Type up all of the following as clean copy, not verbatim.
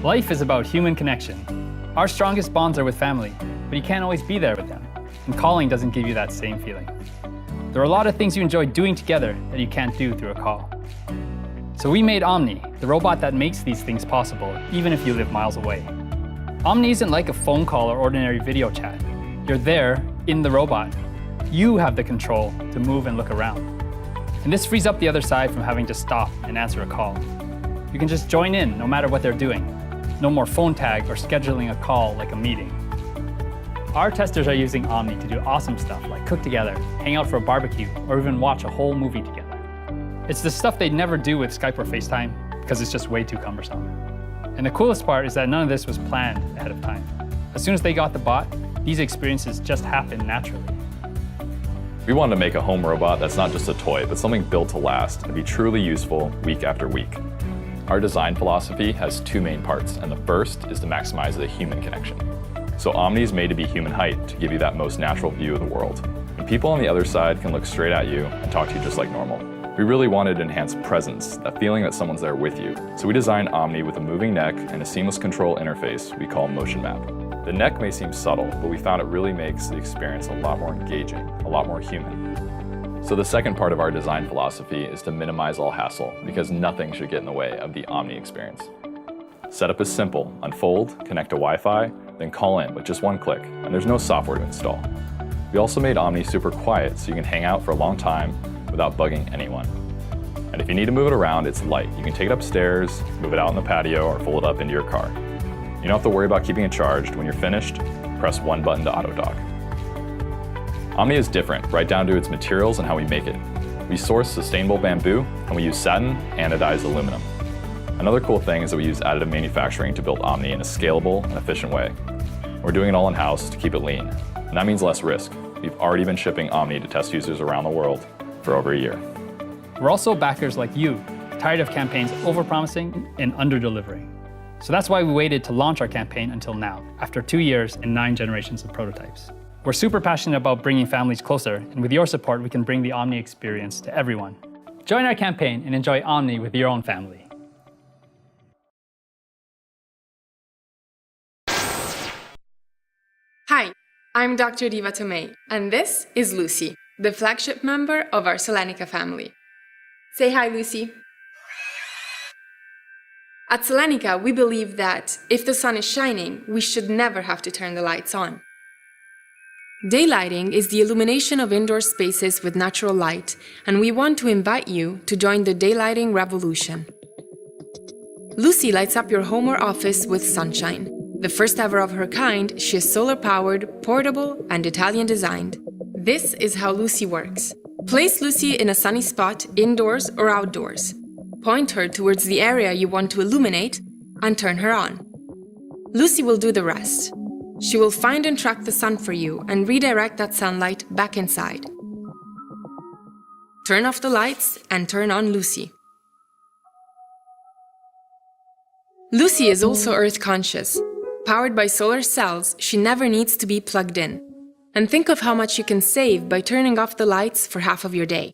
Life is about human connection. Our strongest bonds are with family, but you can't always be there with them. And calling doesn't give you that same feeling. There are a lot of things you enjoy doing together that you can't do through a call. So we made Omni, the robot that makes these things possible, even if you live miles away. Omni isn't like a phone call or ordinary video chat. You're there, in the robot. You have the control to move and look around. And this frees up the other side from having to stop and answer a call. You can just join in no matter what they're doing. No more phone tag or scheduling a call like a meeting. Our testers are using Omni to do awesome stuff like cook together, hang out for a barbecue, or even watch a whole movie together. It's the stuff they'd never do with Skype or FaceTime because it's just way too cumbersome. And the coolest part is that none of this was planned ahead of time. As soon as they got the bot, these experiences just happened naturally. We wanted to make a home robot that's not just a toy, but something built to last and be truly useful week after week. Our design philosophy has two main parts, and the first is to maximize the human connection. So Omni is made to be human height to give you that most natural view of the world. And people on the other side can look straight at you and talk to you just like normal. We really wanted to enhance presence, that feeling that someone's there with you. So we designed Omni with a moving neck and a seamless control interface we call Motion Map. The neck may seem subtle, but we found it really makes the experience a lot more engaging, a lot more human. So the second part of our design philosophy is to minimize all hassle, because nothing should get in the way of the Omni experience. Setup is simple. Unfold, connect to Wi-Fi, then call in with just one click, and there's no software to install. We also made Omni super quiet so you can hang out for a long time without bugging anyone. And if you need to move it around, it's light. You can take it upstairs, move it out in the patio, or fold it up into your car. You don't have to worry about keeping it charged. When you're finished, press one button to auto dock. Omni is different, right down to its materials and how we make it. We source sustainable bamboo, and we use satin anodized aluminum. Another cool thing is that we use additive manufacturing to build Omni in a scalable and efficient way. We're doing it all in-house to keep it lean, and that means less risk. We've already been shipping Omni to test users around the world for over a year. We're also backers like you, tired of campaigns overpromising and under-delivering. So that's why we waited to launch our campaign until now, after 2 years and 9 generations of prototypes. We're super passionate about bringing families closer, and with your support, we can bring the Omni experience to everyone. Join our campaign and enjoy Omni with your own family. Hi, I'm Dr. Diva Tomei, and this is Lucy, the flagship member of our Solenica family. Say hi, Lucy. At Solenica, we believe that if the sun is shining, we should never have to turn the lights on. Daylighting is the illumination of indoor spaces with natural light, and we want to invite you to join the daylighting revolution. Lucy lights up your home or office with sunshine. The first ever of her kind, she is solar-powered, portable, and Italian-designed. This is how Lucy works. Place Lucy in a sunny spot, indoors or outdoors. Point her towards the area you want to illuminate, and turn her on. Lucy will do the rest. She will find and track the sun for you and redirect that sunlight back inside. Turn off the lights and turn on Lucy. Lucy is also Earth-conscious. Powered by solar cells, she never needs to be plugged in. And think of how much you can save by turning off the lights for half of your day.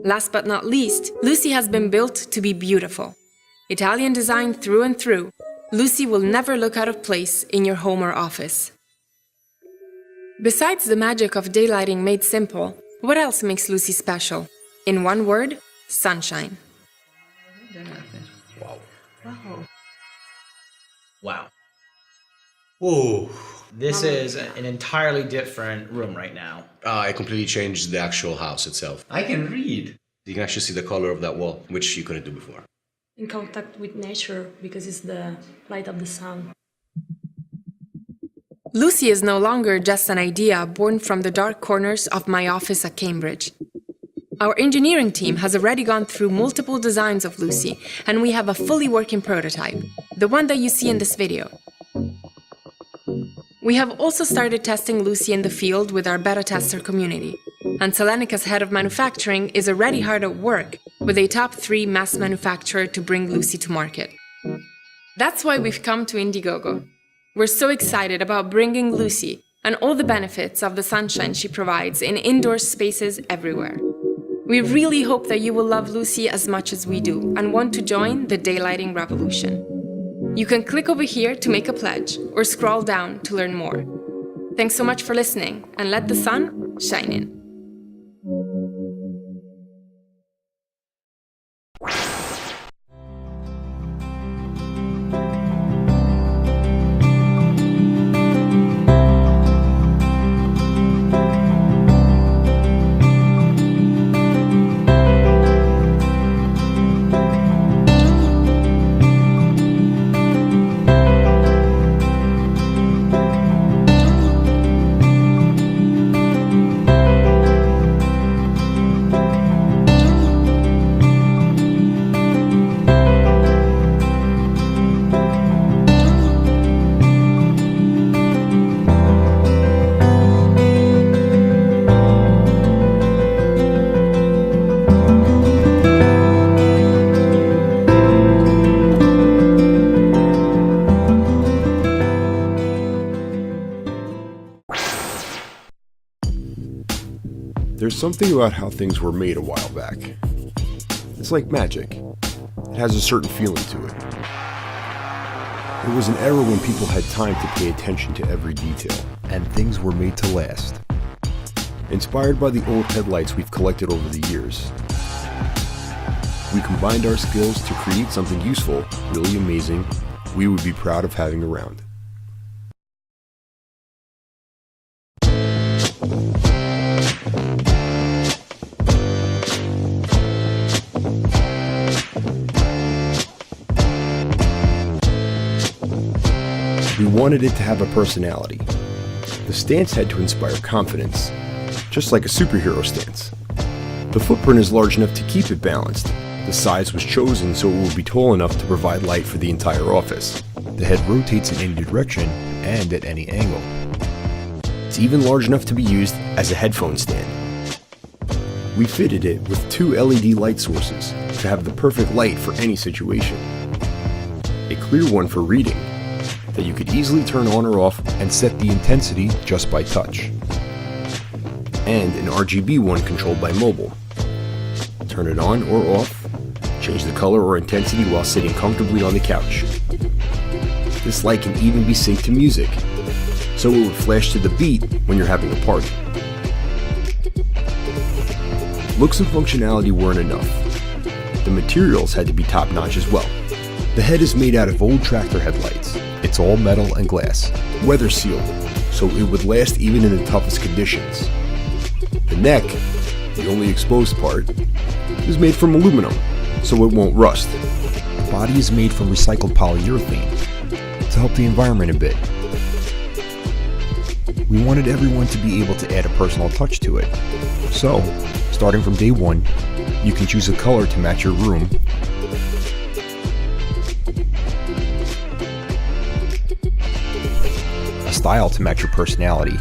Last but not least, Lucy has been built to be beautiful. Italian design through and through, Lucy will never look out of place in your home or office. Besides the magic of daylighting made simple, what else makes Lucy special? In one word, sunshine. Wow. Wow. Wow. Whoa. This is an entirely different room right now. I completely changed the actual house itself. I can read. You can actually see the color of that wall, which you couldn't do before. In contact with nature because it's the light of the sun. Lucy is no longer just an idea born from the dark corners of my office at Cambridge. Our engineering team has already gone through multiple designs of Lucy, and we have a fully working prototype, the one that you see in this video. We have also started testing Lucy in the field with our beta tester community, and Solenica's head of manufacturing is already hard at work with a top 3 mass manufacturer to bring Lucy to market. That's why we've come to Indiegogo. We're so excited about bringing Lucy and all the benefits of the sunshine she provides in indoor spaces everywhere. We really hope that you will love Lucy as much as we do and want to join the daylighting revolution. You can click over here to make a pledge or scroll down to learn more. Thanks so much for listening, and let the sun shine in. There's something about how things were made a while back. It's like magic. It has a certain feeling to it. It was an era when people had time to pay attention to every detail, and things were made to last. Inspired by the old headlights we've collected over the years, we combined our skills to create something useful, really amazing, we would be proud of having around. We wanted it to have a personality. The stance had to inspire confidence, just like a superhero stance. The footprint is large enough to keep it balanced. The size was chosen so it would be tall enough to provide light for the entire office. The head rotates in any direction and at any angle. It's even large enough to be used as a headphone stand. We fitted it with 2 LED light sources to have the perfect light for any situation. A clear one for reading, that you could easily turn on or off and set the intensity just by touch. And an RGB one controlled by mobile. Turn it on or off, change the color or intensity while sitting comfortably on the couch. This light can even be synced to music, so it would flash to the beat when you're having a party. Looks and functionality weren't enough. The materials had to be top-notch as well. The head is made out of old tractor headlights. It's all metal and glass, weather sealed, so it would last even in the toughest conditions. The neck, the only exposed part, is made from aluminum, so it won't rust. The body is made from recycled polyurethane to help the environment a bit. We wanted everyone to be able to add a personal touch to it. So, starting from day one, you can choose a color to match your room, a style to match your personality,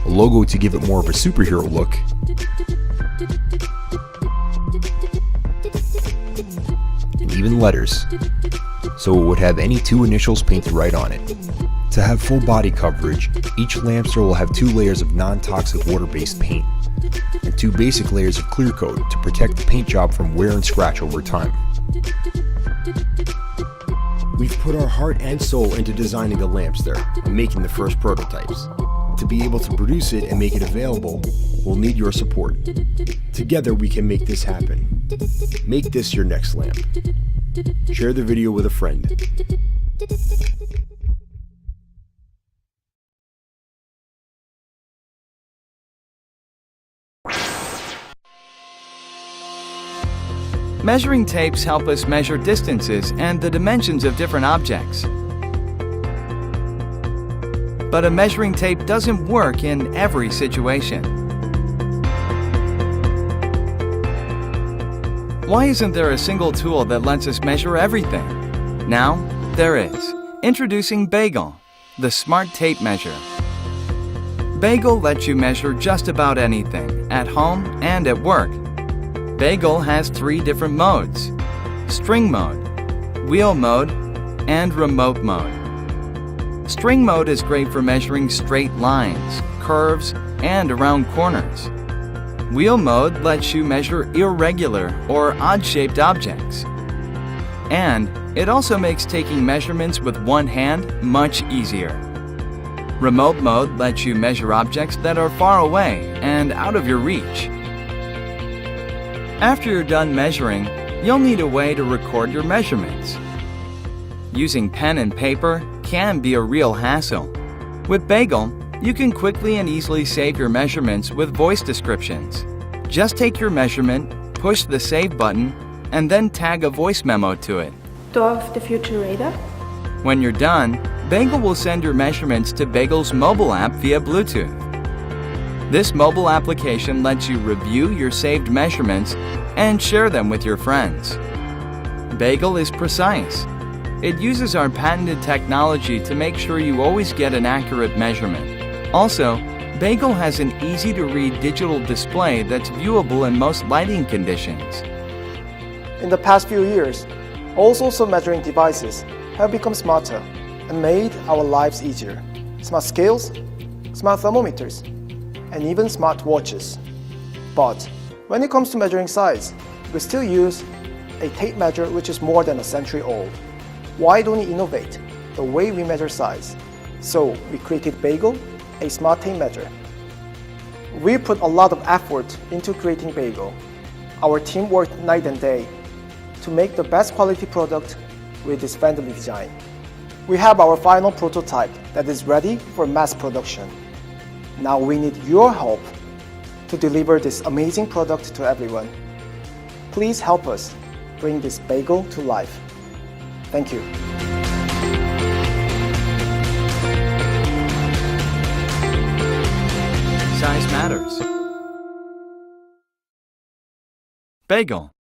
a logo to give it more of a superhero look, and even letters, so it would have any 2 initials painted right on it. To have full body coverage, each lampster will have 2 layers of non-toxic water-based paint, and 2 basic layers of clear coat to protect the paint job from wear and scratch over time. We've put our heart and soul into designing the lampster and making the first prototypes. To be able to produce it and make it available, we'll need your support. Together we can make this happen. Make this your next lamp. Share the video with a friend. Measuring tapes help us measure distances and the dimensions of different objects. But a measuring tape doesn't work in every situation. Why isn't there a single tool that lets us measure everything? Now, there is. Introducing Bagel, the smart tape measure. Bagel lets you measure just about anything, at home and at work. Bagel has 3 different modes: string mode, wheel mode, and remote mode. String mode is great for measuring straight lines, curves, and around corners. Wheel mode lets you measure irregular or odd-shaped objects. And it also makes taking measurements with one hand much easier. Remote mode lets you measure objects that are far away and out of your reach. After you're done measuring, you'll need a way to record your measurements. Using pen and paper can be a real hassle. With Bagel, you can quickly and easily save your measurements with voice descriptions. Just take your measurement, push the Save button, and then tag a voice memo to it. 12 the future radar. When you're done, Bagel will send your measurements to Bagel's mobile app via Bluetooth. This mobile application lets you review your saved measurements and share them with your friends. Bagel is precise. It uses our patented technology to make sure you always get an accurate measurement. Also, Bagel has an easy-to-read digital display that's viewable in most lighting conditions. In the past few years, all sorts of measuring devices have become smarter and made our lives easier. Smart scales, smart thermometers, and even smart watches. But when it comes to measuring size, we still use a tape measure which is more than a century old. Why don't we innovate the way we measure size? So we created Bagel, a smart tape measure. We put a lot of effort into creating Bagel. Our team worked night and day to make the best quality product with this friendly design. We have our final prototype that is ready for mass production. Now we need your help to deliver this amazing product to everyone. Please help us bring this Bagel to life. Thank you. Size matters. Bagel.